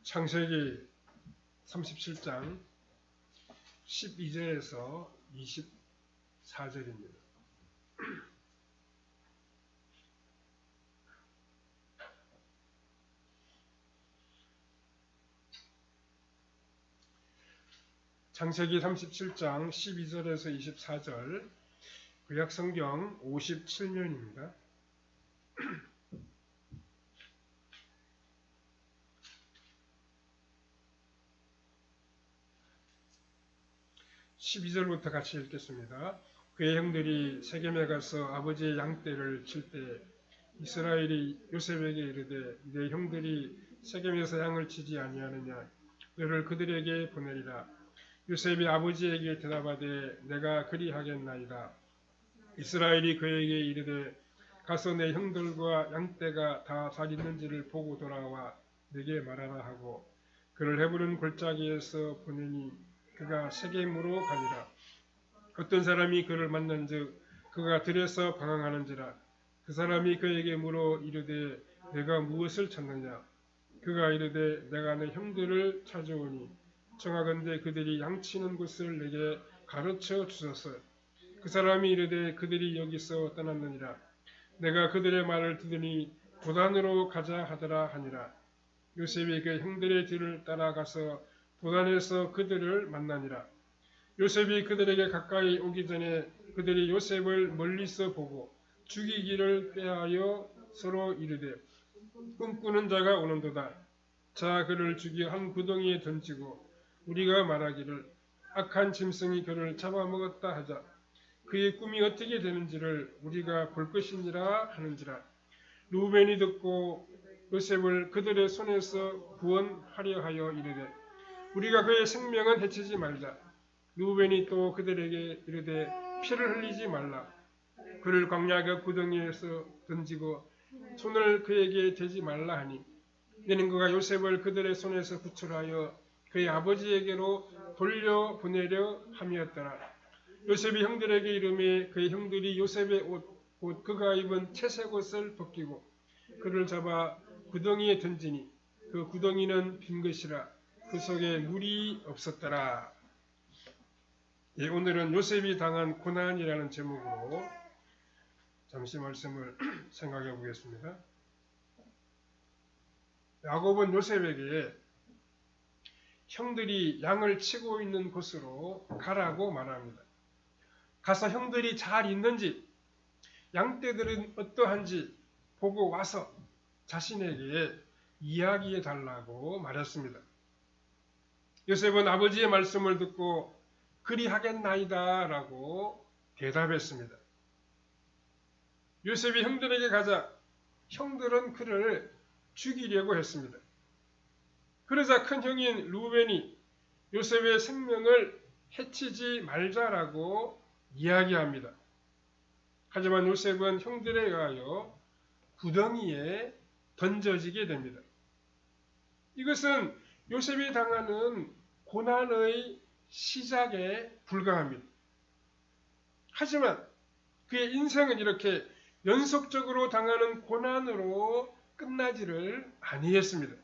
창세기 37장 12절에서 24절입니다. 창세기 37장 12절에서 24절, 구약성경 57면입니다. 12절부터 같이 읽겠습니다. 그의 형들이 세겜에 가서 아버지의 양떼를 칠 때 이스라엘이 요셉에게 이르되 내 형들이 세겜에서 양을 치지 아니하느냐, 너를 그들에게 보내리라. 요셉이 아버지에게 대답하되 내가 그리하겠나이다. 이스라엘이 그에게 이르되 가서 내 형들과 양떼가 다 잘 있는지를 보고 돌아와 내게 말하라 하고 그를 헤브론 골짜기에서 보내니 그가 세겜으로 가니라. 어떤 사람이 그를 만난즉 그가 들에서 방황하는지라. 그 사람이 그에게 물어 이르되 내가 무엇을 찾느냐. 그가 이르되 내가 내 형들을 찾아오니 청하건대 그들이 양치는 곳을 내게 가르쳐 주소서. 그 사람이 이르되 그들이 여기서 떠났느니라. 내가 그들의 말을 듣으니 도단으로 가자 하더라 하니라. 요셉이 그 형들의 뒤를 따라가서 도단에서 그들을 만나니라. 요셉이 그들에게 가까이 오기 전에 그들이 요셉을 멀리서 보고 죽이기를 꾀하여 서로 이르되 꿈꾸는 자가 오는도다. 자 그를 죽여 한 구덩이에 던지고 우리가 말하기를 악한 짐승이 그를 잡아먹었다 하자. 그의 꿈이 어떻게 되는지를 우리가 볼 것이니라 하는지라. 루벤이 듣고 요셉을 그들의 손에서 구원하려 하여 이르되 우리가 그의 생명은 해치지 말자. 루벤이 또 그들에게 이르되 피를 흘리지 말라. 그를 광야 구덩이에서 던지고 손을 그에게 대지 말라 하니 이는 그가 요셉을 그들의 손에서 구출하여 그의 아버지에게로 돌려보내려 함이었더라. 요셉이 형들에게 이르매 그의 형들이 요셉의 옷 그가 입은 채색 옷을 벗기고 그를 잡아 구덩이에 던지니 그 구덩이는 빈 것이라. 그 속에 물이 없었더라. 예, 오늘은 요셉이 당한 고난이라는 제목으로 잠시 말씀을 생각해 보겠습니다. 야곱은 요셉에게 형들이 양을 치고 있는 곳으로 가라고 말합니다. 가서 형들이 잘 있는지 양떼들은 어떠한지 보고 와서 자신에게 이야기해 달라고 말했습니다. 요셉은 아버지의 말씀을 듣고 그리하겠나이다 라고 대답했습니다. 요셉이 형들에게 가자 형들은 그를 죽이려고 했습니다. 그러자 큰 형인 루벤이 요셉의 생명을 해치지 말자라고 이야기합니다. 하지만 요셉은 형들에 의하여 구덩이에 던져지게 됩니다. 이것은 요셉이 당하는 고난의 시작에 불과합니다. 하지만 그의 인생은 이렇게 연속적으로 당하는 고난으로 끝나지를 아니했습니다.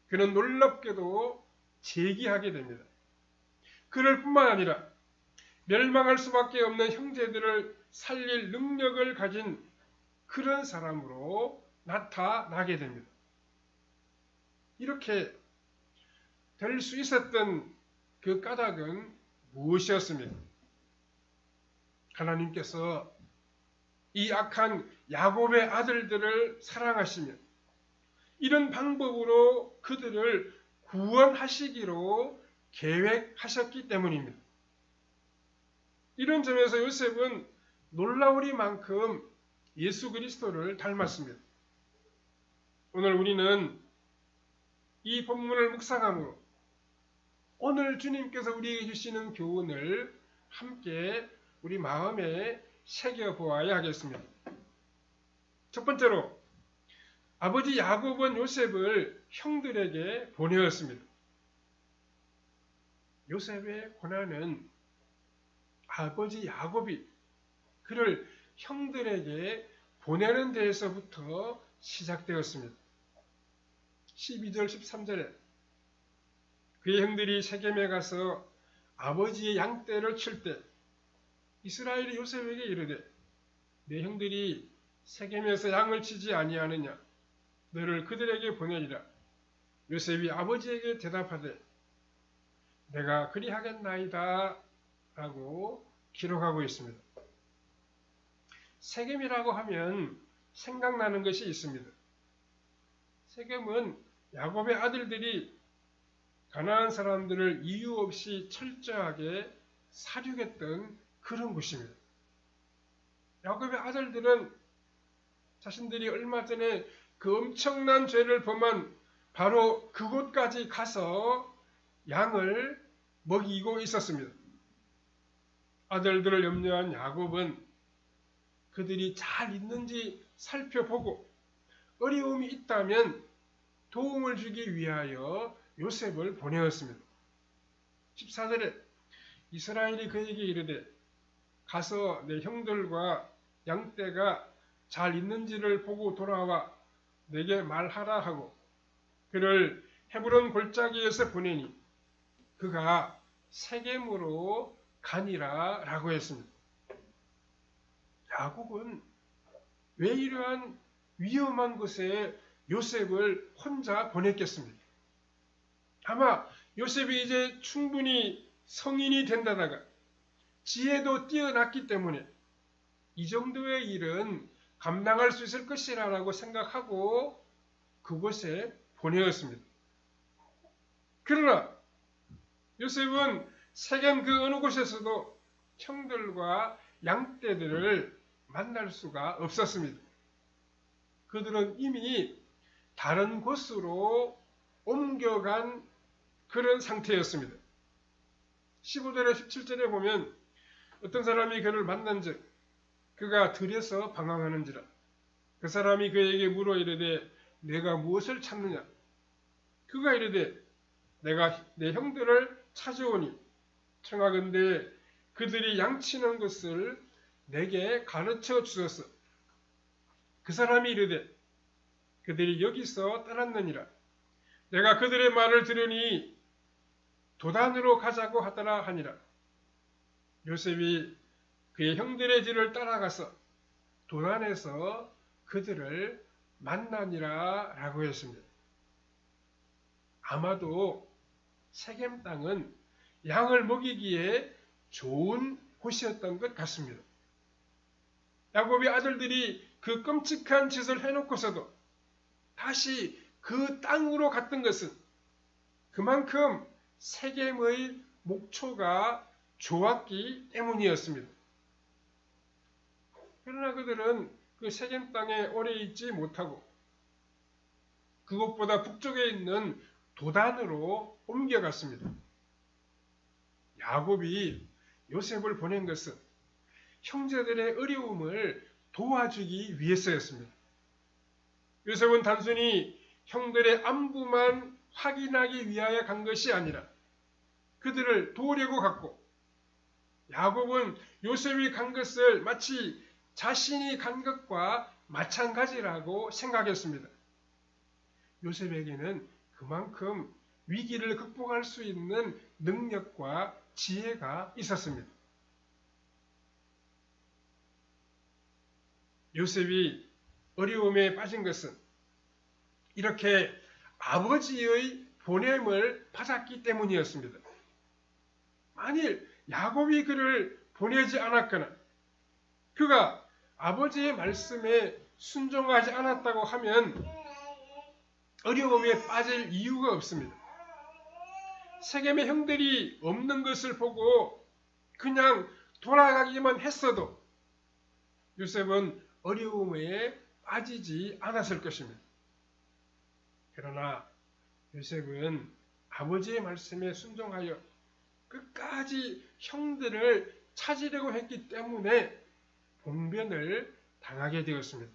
그는 놀랍게도 재기하게 됩니다. 그를 뿐만 아니라 멸망할 수밖에 없는 형제들을 살릴 능력을 가진 그런 사람으로 나타나게 됩니다. 이렇게 될 수 있었던 그 까닭은 무엇이었습니까? 하나님께서 이 악한 야곱의 아들들을 사랑하시며 이런 방법으로 그들을 구원하시기로 계획하셨기 때문입니다. 이런 점에서 요셉은 놀라우리만큼 예수 그리스도를 닮았습니다. 오늘 우리는 이 본문을 묵상함으로 오늘 주님께서 우리에게 주시는 교훈을 함께 우리 마음에 새겨보아야 하겠습니다. 첫 번째로 아버지 야곱은 요셉을 형들에게 보내었습니다. 요셉의 고난은 아버지 야곱이 그를 형들에게 보내는 데에서부터 시작되었습니다. 12절 13절에 그의 형들이 세겜에 가서 아버지의 양떼를 칠 때 이스라엘이 요셉에게 이르되 내 형들이 세겜에서 양을 치지 아니하느냐 너를 그들에게 보내리라. 요셉이 아버지에게 대답하되 내가 그리하겠나이다 라고 기록하고 있습니다. 세겜이라고 하면 생각나는 것이 있습니다. 세겜은 야곱의 아들들이 가나안 사람들을 이유 없이 철저하게 살육했던 그런 곳입니다. 야곱의 아들들은 자신들이 얼마 전에 그 엄청난 죄를 범한 바로 그곳까지 가서 양을 먹이고 있었습니다. 아들들을 염려한 야곱은 그들이 잘 있는지 살펴보고 어려움이 있다면 도움을 주기 위하여 요셉을 보내었습니다. 14절에 이스라엘이 그에게 이르되 가서 내 형들과 양떼가 잘 있는지를 보고 돌아와 내게 말하라 하고 그를 헤브론 골짜기에서 보내니 그가 세겜으로 가니라 라고 했습니다. 야곱은 왜 이러한 위험한 곳에 요셉을 혼자 보냈겠습니까? 아마 요셉이 이제 충분히 성인이 된다다가 지혜도 뛰어났기 때문에 이 정도의 일은 감당할 수 있을 것이라고 생각하고 그곳에 보내었습니다. 그러나 요셉은 세겜 그 어느 곳에서도 형들과 양떼들을 만날 수가 없었습니다. 그들은 이미 다른 곳으로 옮겨간 그런 상태였습니다. 15절에 17절에 보면 어떤 사람이 그를 만난즉 그가 들에서 방황하는지라 그 사람이 그에게 물어 이르되 내가 무엇을 찾느냐 그가 이르되 내가 내 형들을 찾아오니 청하건대 그들이 양치는 것을 내게 가르쳐 주소서. 그 사람이 이르되 그들이 여기서 떠났느니라. 내가 그들의 말을 들으니 도단으로 가자고 하더라 하니라. 요셉이 그의 형들의 뒤를 따라가서 도단에서 그들을 만나니라 라고 했습니다. 아마도 세겜 땅은 양을 먹이기에 좋은 곳이었던 것 같습니다. 야곱의 아들들이 그 끔찍한 짓을 해놓고서도 다시 그 땅으로 갔던 것은 그만큼 세겜의 목초가 좋았기 때문이었습니다. 그러나 그들은 그 세겜 땅에 오래 있지 못하고 그것보다 북쪽에 있는 도단으로 옮겨갔습니다. 야곱이 요셉을 보낸 것은 형제들의 어려움을 도와주기 위해서였습니다. 요셉은 단순히 형들의 안부만 확인하기 위하여 간 것이 아니라 그들을 도우려고 갔고 야곱은 요셉이 간 것을 마치 자신이 간 것과 마찬가지라고 생각했습니다. 요셉에게는 그만큼 위기를 극복할 수 있는 능력과 지혜가 있었습니다. 요셉이 어려움에 빠진 것은 이렇게 아버지의 보냄을 받았기 때문이었습니다. 만일 야곱이 그를 보내지 않았거나 그가 아버지의 말씀에 순종하지 않았다고 하면 어려움에 빠질 이유가 없습니다. 세겜의 형들이 없는 것을 보고 그냥 돌아가기만 했어도 요셉은 어려움에 빠지지 않았을 것입니다. 그러나 요셉은 아버지의 말씀에 순종하여 끝까지 형들을 찾으려고 했기 때문에 봉변을 당하게 되었습니다.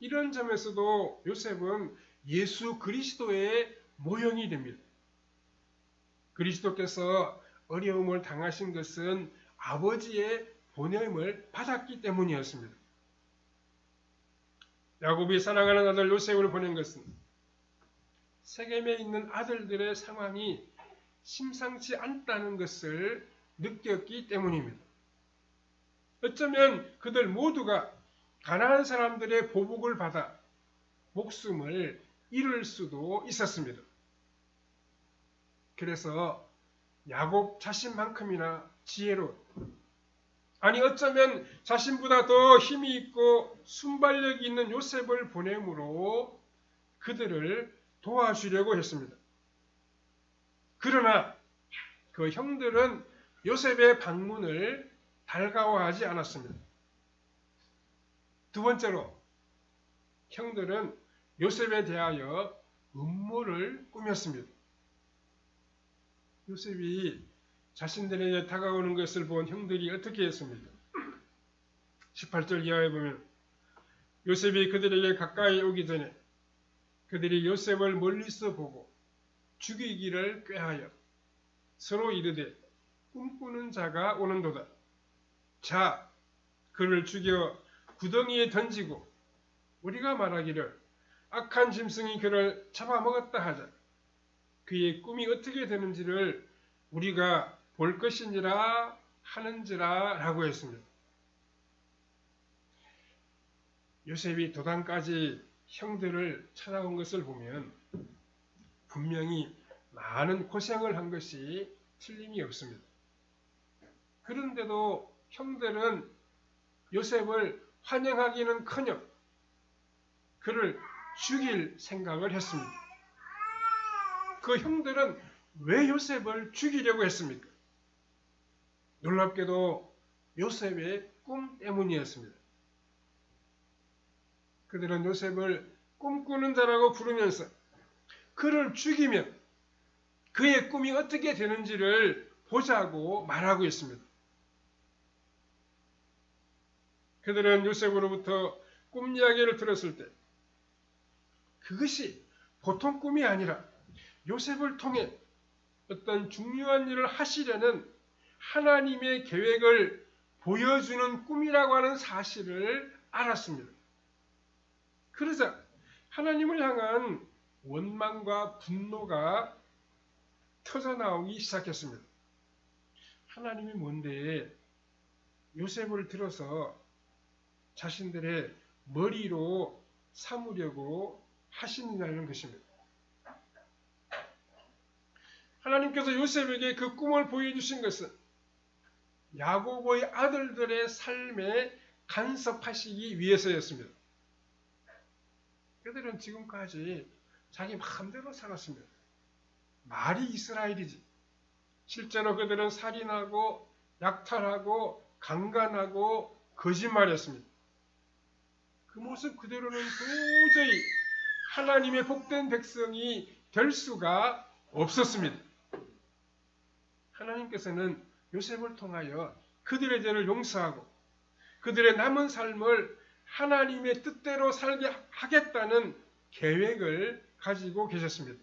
이런 점에서도 요셉은 예수 그리스도의 모형이 됩니다. 그리스도께서 어려움을 당하신 것은 아버지의 보냄을 받았기 때문이었습니다. 야곱이 사랑하는 아들 요셉을 보낸 것은 세겜에 있는 아들들의 상황이 심상치 않다는 것을 느꼈기 때문입니다. 어쩌면 그들 모두가 가나안 사람들의 보복을 받아 목숨을 잃을 수도 있었습니다. 그래서 야곱 자신만큼이나 지혜로운, 아니 어쩌면 자신보다 더 힘이 있고 순발력이 있는 요셉을 보내므로 그들을 도와주려고 했습니다. 그러나 그 형들은 요셉의 방문을 달가워하지 않았습니다. 두 번째로 형들은 요셉에 대하여 음모를 꾸몄습니다. 요셉이 자신들에게 다가오는 것을 본 형들이 어떻게 했습니까? 18절 이하에 보면 요셉이 그들에게 가까이 오기 전에 그들이 요셉을 멀리서 보고 죽이기를 꾀하여 서로 이르되 꿈꾸는 자가 오는도다. 자, 그를 죽여 구덩이에 던지고 우리가 말하기를 악한 짐승이 그를 잡아먹었다 하자. 그의 꿈이 어떻게 되는지를 우리가 볼 것이니라 하는지라 라고 했습니다. 요셉이 도단까지 형들을 찾아온 것을 보면 분명히 많은 고생을 한 것이 틀림이 없습니다. 그런데도 형들은 요셉을 환영하기는커녕 그를 죽일 생각을 했습니다. 그 형들은 왜 요셉을 죽이려고 했습니까? 놀랍게도 요셉의 꿈 때문이었습니다. 그들은 요셉을 꿈꾸는 자라고 부르면서 그를 죽이면 그의 꿈이 어떻게 되는지를 보자고 말하고 있습니다. 그들은 요셉으로부터 꿈 이야기를 들었을 때 그것이 보통 꿈이 아니라 요셉을 통해 어떤 중요한 일을 하시려는 하나님의 계획을 보여주는 꿈이라고 하는 사실을 알았습니다. 그러자 하나님을 향한 원망과 분노가 터져나오기 시작했습니다. 하나님이 뭔데 요셉을 들어서 자신들의 머리로 삼으려고 하시느냐는 것입니다. 하나님께서 요셉에게 그 꿈을 보여주신 것은 야곱의 아들들의 삶에 간섭하시기 위해서였습니다. 그들은 지금까지 자기 마음대로 살았습니다. 말이 이스라엘이지. 실제로 그들은 살인하고 약탈하고 강간하고 거짓말했습니다. 그 모습 그대로는 도저히 하나님의 복된 백성이 될 수가 없었습니다. 하나님께서는 요셉을 통하여 그들의 죄를 용서하고 그들의 남은 삶을 하나님의 뜻대로 살게 하겠다는 계획을 가지고 계셨습니다.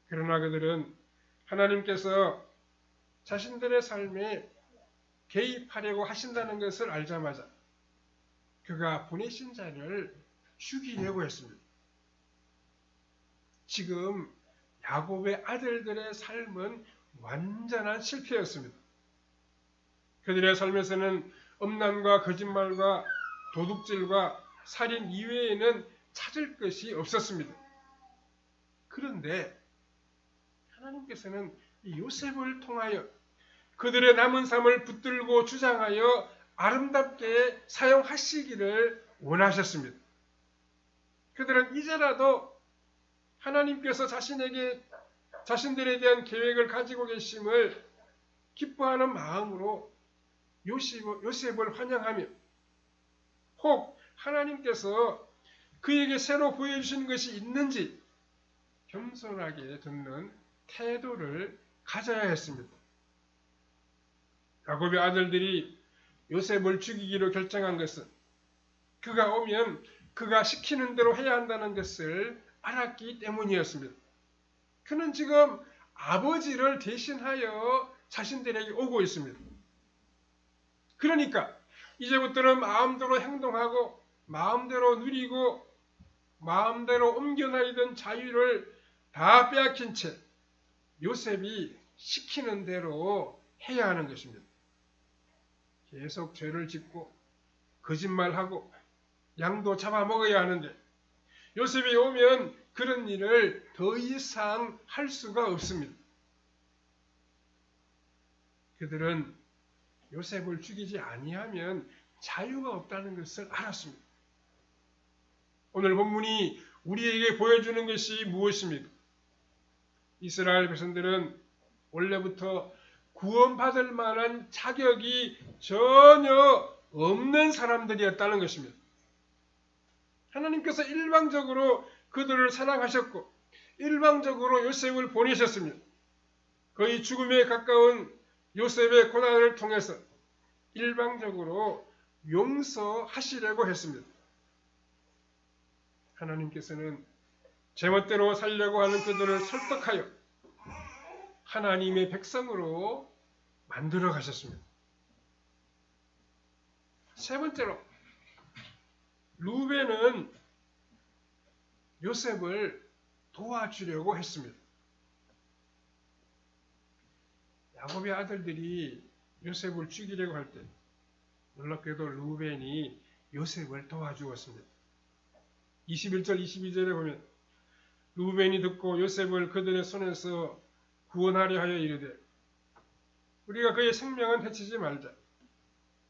그러나 그들은 하나님께서 자신들의 삶에 개입하려고 하신다는 것을 알자마자 그가 보내신 자를 죽이려고 했습니다. 지금 야곱의 아들들의 삶은 완전한 실패였습니다. 그들의 삶에서는 음란과 거짓말과 도둑질과 살인 이외에는 찾을 것이 없었습니다. 그런데 하나님께서는 이 요셉을 통하여 그들의 남은 삶을 붙들고 주장하여 아름답게 사용하시기를 원하셨습니다. 그들은 이제라도 하나님께서 자신들에 대한 계획을 가지고 계심을 기뻐하는 마음으로 요셉을 환영하며 혹 하나님께서 그에게 새로 보여주신 것이 있는지 겸손하게 듣는 태도를 가져야 했습니다. 야곱의 아들들이 요셉을 죽이기로 결정한 것은 그가 오면 그가 시키는 대로 해야 한다는 것을 알았기 때문이었습니다. 그는 지금 아버지를 대신하여 자신들에게 오고 있습니다. 그러니까 이제부터는 마음대로 행동하고 마음대로 누리고 마음대로 옮겨다니던 자유를 다 빼앗긴 채 요셉이 시키는 대로 해야 하는 것입니다. 계속 죄를 짓고 거짓말하고 양도 잡아먹어야 하는데 요셉이 오면 그런 일을 더 이상 할 수가 없습니다. 그들은 요셉을 죽이지 아니하면 자유가 없다는 것을 알았습니다. 오늘 본문이 우리에게 보여주는 것이 무엇입니까? 이스라엘 백성들은 원래부터 구원받을 만한 자격이 전혀 없는 사람들이었다는 것입니다. 하나님께서 일방적으로 그들을 사랑하셨고 일방적으로 요셉을 보내셨습니다. 거의 죽음에 가까운 요셉의 고난을 통해서 일방적으로 용서하시려고 했습니다. 하나님께서는 제멋대로 살려고 하는 그들을 설득하여 하나님의 백성으로 만들어 가셨습니다. 세 번째로 루벤은 요셉을 도와주려고 했습니다. 야곱의 아들들이 요셉을 죽이려고 할 때 놀랍게도 루벤이 요셉을 도와주었습니다. 21절 22절에 보면 루벤이 듣고 요셉을 그들의 손에서 구원하려 하여 이르되 우리가 그의 생명은 해치지 말자.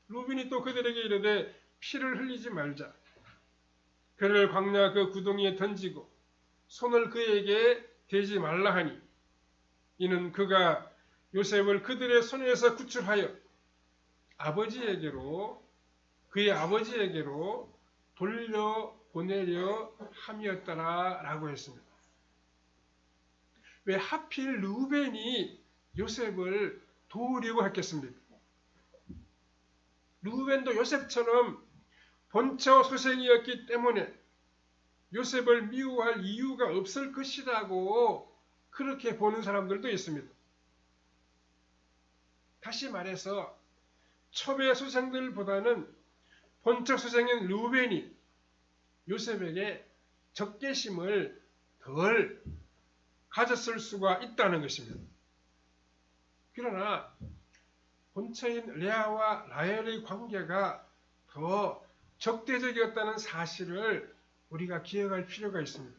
루벤이 또 그들에게 이르되 피를 흘리지 말자. 그를 광야 그 구덩이에 던지고 손을 그에게 대지 말라 하니 이는 그가 요셉을 그들의 손에서 구출하여 그의 아버지에게로 돌려보내려 함이었더라 라고 했습니다. 왜 하필 루벤이 요셉을 도우려고 했겠습니까? 루벤도 요셉처럼 본처 소생이었기 때문에 요셉을 미워할 이유가 없을 것이라고 그렇게 보는 사람들도 있습니다. 다시 말해서 첩의 소생들보다는 본처 소생인 루벤이 요셉에게 적개심을 덜 가졌을 수가 있다는 것입니다. 그러나 본처인 레아와 라헬의 관계가 더 적대적이었다는 사실을 우리가 기억할 필요가 있습니다.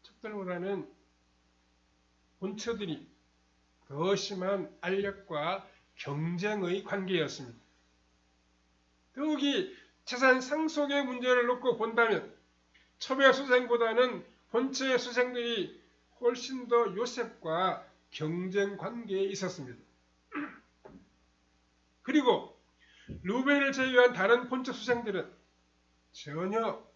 첩들보다는 본처들이 더 심한 알력과 경쟁의 관계였습니다. 더욱이 재산 상속의 문제를 놓고 본다면 첩의 수생보다는 본처의 수생들이 훨씬 더 요셉과 경쟁 관계에 있었습니다. 그리고 루벤을 제외한 다른 본처 수생들은 전혀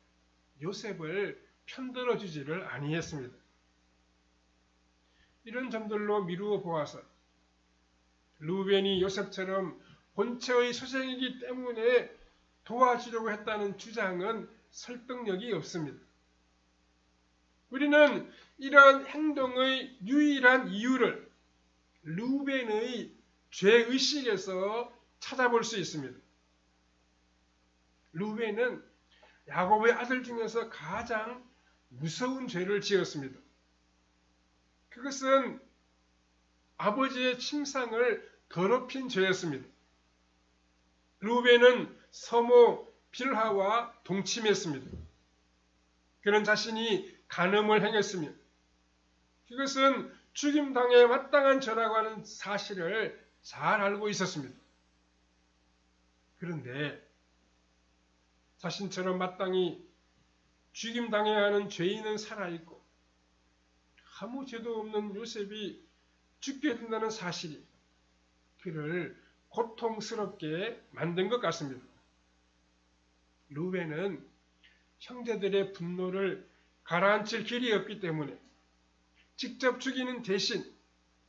요셉을 편들어 주지를 아니했습니다. 이런 점들로 미루어 보아서 루벤이 요셉처럼 본처의 수생이기 때문에 도와주려고 했다는 주장은 설득력이 없습니다. 우리는 이러한 행동의 유일한 이유를 루벤의 죄의식에서 찾아볼 수 있습니다. 루벤은 야곱의 아들 중에서 가장 무서운 죄를 지었습니다. 그것은 아버지의 침상을 더럽힌 죄였습니다. 루벤은 서모 빌하와 동침했습니다. 그는 자신이 간음을 행했으며 그것은 죽임당에 마땅한 죄라고 하는 사실을 잘 알고 있었습니다. 그런데 자신처럼 마땅히 죽임당해야 하는 죄인은 살아있고 아무 죄도 없는 요셉이 죽게 된다는 사실이 그를 고통스럽게 만든 것 같습니다. 루벤은 형제들의 분노를 가라앉힐 길이 없기 때문에 직접 죽이는 대신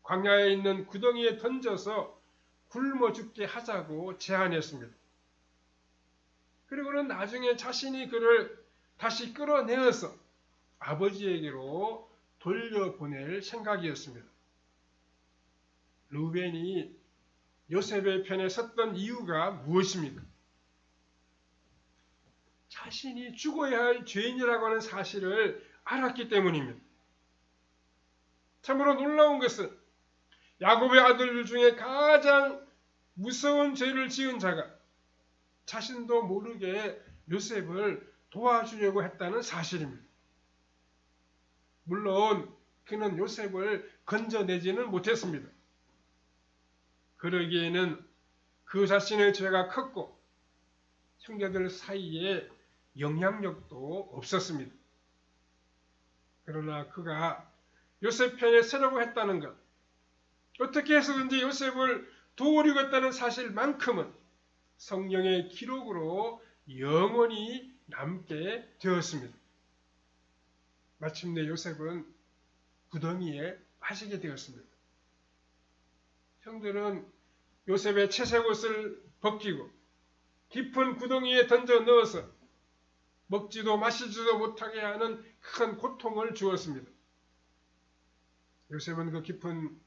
광야에 있는 구덩이에 던져서 굶어 죽게 하자고 제안했습니다. 그리고는 나중에 자신이 그를 다시 끌어내어서 아버지에게로 돌려보낼 생각이었습니다. 루벤이 요셉의 편에 섰던 이유가 무엇입니까? 자신이 죽어야 할 죄인이라고 하는 사실을 알았기 때문입니다. 참으로 놀라운 것은 야곱의 아들들 중에 가장 무서운 죄를 지은 자가 자신도 모르게 요셉을 도와주려고 했다는 사실입니다. 물론 그는 요셉을 건져내지는 못했습니다. 그러기에는 그 자신의 죄가 컸고 형제들 사이에 영향력도 없었습니다. 그러나 그가 요셉 편에 서려고 했다는 것, 어떻게 해서든지 요셉을 도우려고 했다는 사실만큼은 성경의 기록으로 영원히 남게 되었습니다. 마침내 요셉은 구덩이에 빠지게 되었습니다. 형들은 요셉의 채색 옷을 벗기고 깊은 구덩이에 던져 넣어서 먹지도 마시지도 못하게 하는 큰 고통을 주었습니다. 요셉은 그 깊은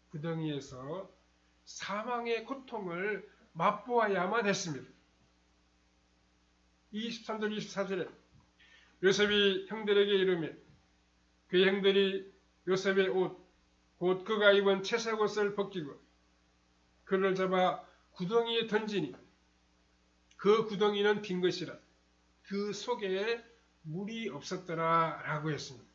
구덩이에서 사망의 고통을 맛보아야만 했습니다. 23절 24절에 요셉이 형들에게 이르며 그의 형들이 요셉의 옷, 곧 그가 입은 채색 옷을 벗기고 그를 잡아 구덩이에 던지니 그 구덩이는 빈 것이라 그 속에 물이 없었더라 라고 했습니다.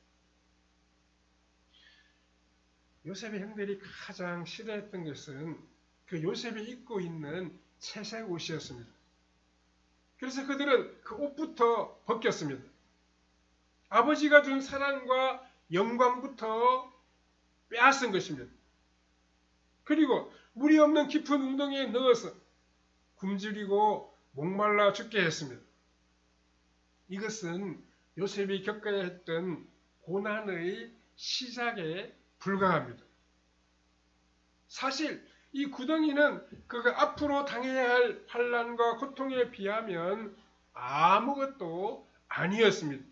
요셉의 형들이 가장 싫어했던 것은 그 요셉이 입고 있는 채색 옷이었습니다. 그래서 그들은 그 옷부터 벗겼습니다. 아버지가 준 사랑과 영광부터 빼앗은 것입니다. 그리고 물이 없는 깊은 웅덩이에 넣어서 굶주리고 목말라 죽게 했습니다. 이것은 요셉이 겪어야 했던 고난의 시작에 불과합니다. 사실 이 구덩이는 그가 앞으로 당해야 할 환난과 고통에 비하면 아무것도 아니었습니다.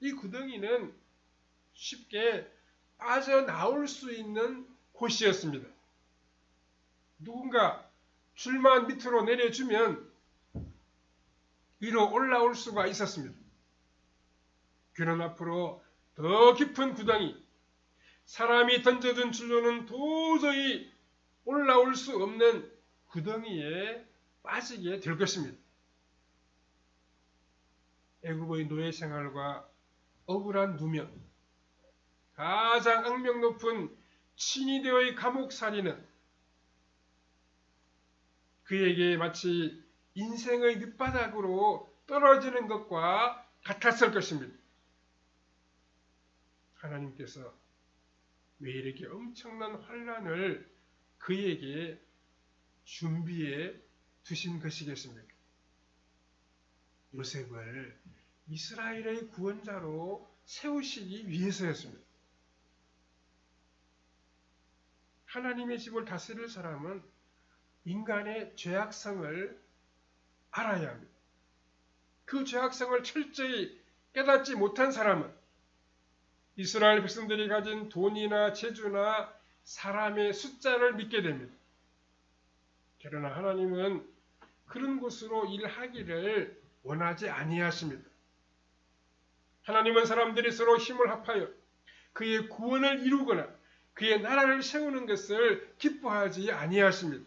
이 구덩이는 쉽게 빠져나올 수 있는 곳이었습니다. 누군가 줄만 밑으로 내려주면 위로 올라올 수가 있었습니다. 그는 앞으로 더 깊은 구덩이, 사람이 던져둔 줄로는 도저히 올라올 수 없는 구덩이에 빠지게 될 것입니다. 애굽의 노예 생활과 억울한 누명, 가장 악명 높은 친위대의 감옥살이는 그에게 마치 인생의 밑바닥으로 떨어지는 것과 같았을 것입니다. 하나님께서 왜 이렇게 엄청난 환난을 그에게 준비해 두신 것이겠습니까? 요셉을 이스라엘의 구원자로 세우시기 위해서였습니다. 하나님의 집을 다스릴 사람은 인간의 죄악성을 알아야 합니다. 그 죄악성을 철저히 깨닫지 못한 사람은 이스라엘 백성들이 가진 돈이나 재주나 사람의 숫자를 믿게 됩니다. 그러나 하나님은 그런 곳으로 일하기를 원하지 아니하십니다. 하나님은 사람들이 서로 힘을 합하여 그의 구원을 이루거나 그의 나라를 세우는 것을 기뻐하지 아니하십니다.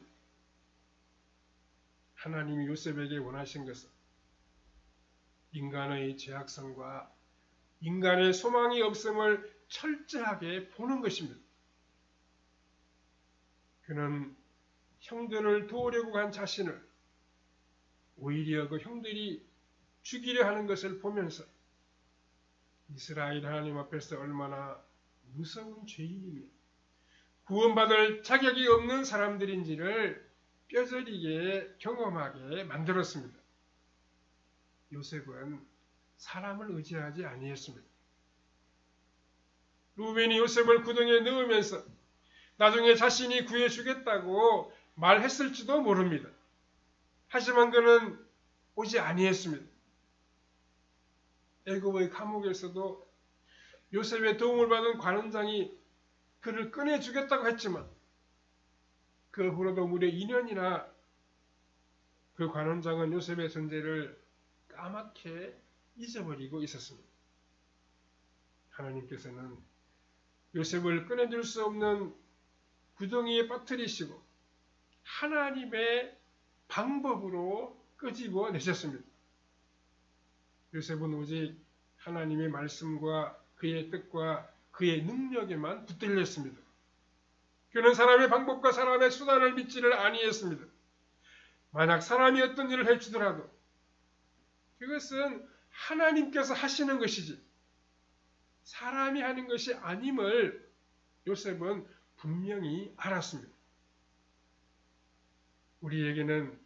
하나님이 요셉에게 원하신 것은 인간의 죄악성과 인간의 소망이 없음을 철저하게 보는 것입니다. 그는 형들을 도우려고 한 자신을 오히려 그 형들이 죽이려 하는 것을 보면서 이스라엘 하나님 앞에서 얼마나 무서운 죄인이며 구원받을 자격이 없는 사람들인지를 뼈저리게 경험하게 만들었습니다. 요셉은 사람을 의지하지 아니했습니다. 루벤이 요셉을 구덩이에 넣으면서 나중에 자신이 구해주겠다고 말했을지도 모릅니다. 하지만 그는 오지 아니했습니다. 애굽의 감옥에서도 요셉의 도움을 받은 관원장이 그를 꺼내주겠다고 했지만 그 후로도 무려 2년이나 그 관원장은 요셉의 존재를 까맣게 잊어버리고 있었습니다. 하나님께서는 요셉을 꺼내줄 수 없는 구덩이에 빠뜨리시고 하나님의 방법으로 끄집어 내셨습니다. 요셉은 오직 하나님의 말씀과 그의 뜻과 그의 능력에만 붙들렸습니다. 그는 사람의 방법과 사람의 수단을 믿지를 아니했습니다. 만약 사람이 어떤 일을 해주더라도 그것은 하나님께서 하시는 것이지 사람이 하는 것이 아님을 요셉은 분명히 알았습니다. 우리에게는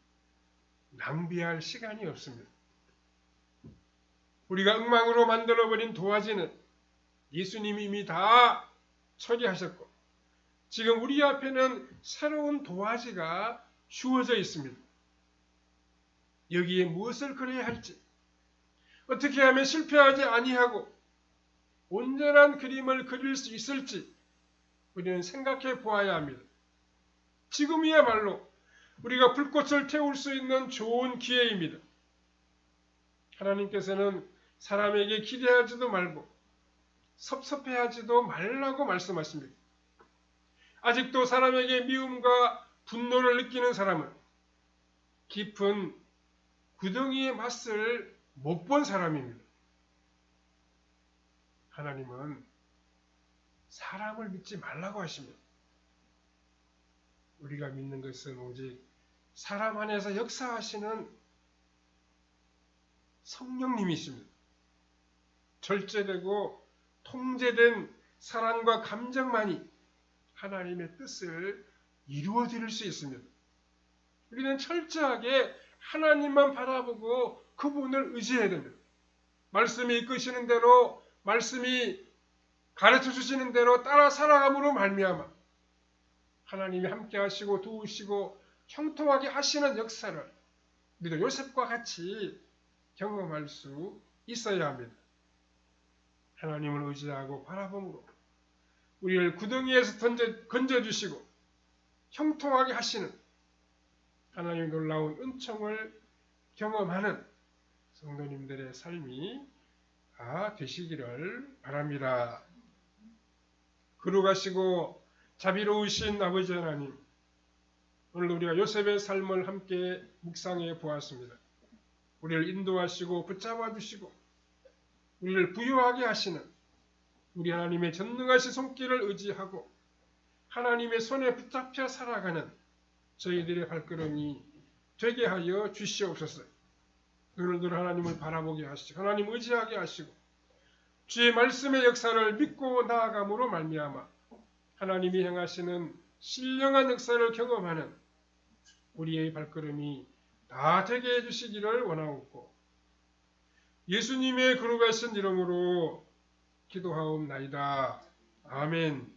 낭비할 시간이 없습니다. 우리가 엉망으로 만들어버린 도화지는 예수님이 이미 다 처리하셨고 지금 우리 앞에는 새로운 도화지가 주어져 있습니다. 여기에 무엇을 그려야 할지 어떻게 하면 실패하지 아니하고 온전한 그림을 그릴 수 있을지 우리는 생각해 보아야 합니다. 지금이야말로 우리가 불꽃을 태울 수 있는 좋은 기회입니다. 하나님께서는 사람에게 기대하지도 말고 섭섭해하지도 말라고 말씀하십니다. 아직도 사람에게 미움과 분노를 느끼는 사람은 깊은 구덩이의 맛을 못 본 사람입니다. 하나님은 사람을 믿지 말라고 하십니다. 우리가 믿는 것은 오직 사람 안에서 역사하시는 성령님이십니다. 절제되고 통제된 사랑과 감정만이 하나님의 뜻을 이루어 드릴 수 있습니다. 우리는 철저하게 하나님만 바라보고 그분을 의지해야 됩니다. 말씀이 이끄시는 대로 말씀이 가르쳐 주시는 대로 따라 살아감으로 말미암아 하나님이 함께 하시고 도우시고 형통하게 하시는 역사를 우리도 요셉과 같이 경험할 수 있어야 합니다. 하나님을 의지하고 바라봄으로 우리를 구덩이에서 건져주시고 형통하게 하시는 하나님의 놀라운 은총을 경험하는 성도님들의 삶이 다 되시기를 바랍니다. 거룩하시고 자비로우신 아버지 하나님, 오늘 우리가 요셉의 삶을 함께 묵상해 보았습니다. 우리를 인도하시고 붙잡아 주시고 우리를 부유하게 하시는 우리 하나님의 전능하신 손길을 의지하고 하나님의 손에 붙잡혀 살아가는 저희들의 발걸음이 되게 하여 주시옵소서. 오늘도 하나님을 바라보게 하시고 하나님 의지하게 하시고 주의 말씀의 역사를 믿고 나아감으로 말미암아 하나님이 행하시는 신령한 역사를 경험하는 우리의 발걸음이 다 되게 해주시기를 원하옵고 예수님의 거룩하신 이름으로 기도하옵나이다. 아멘.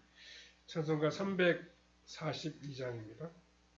찬송가 342장입니다.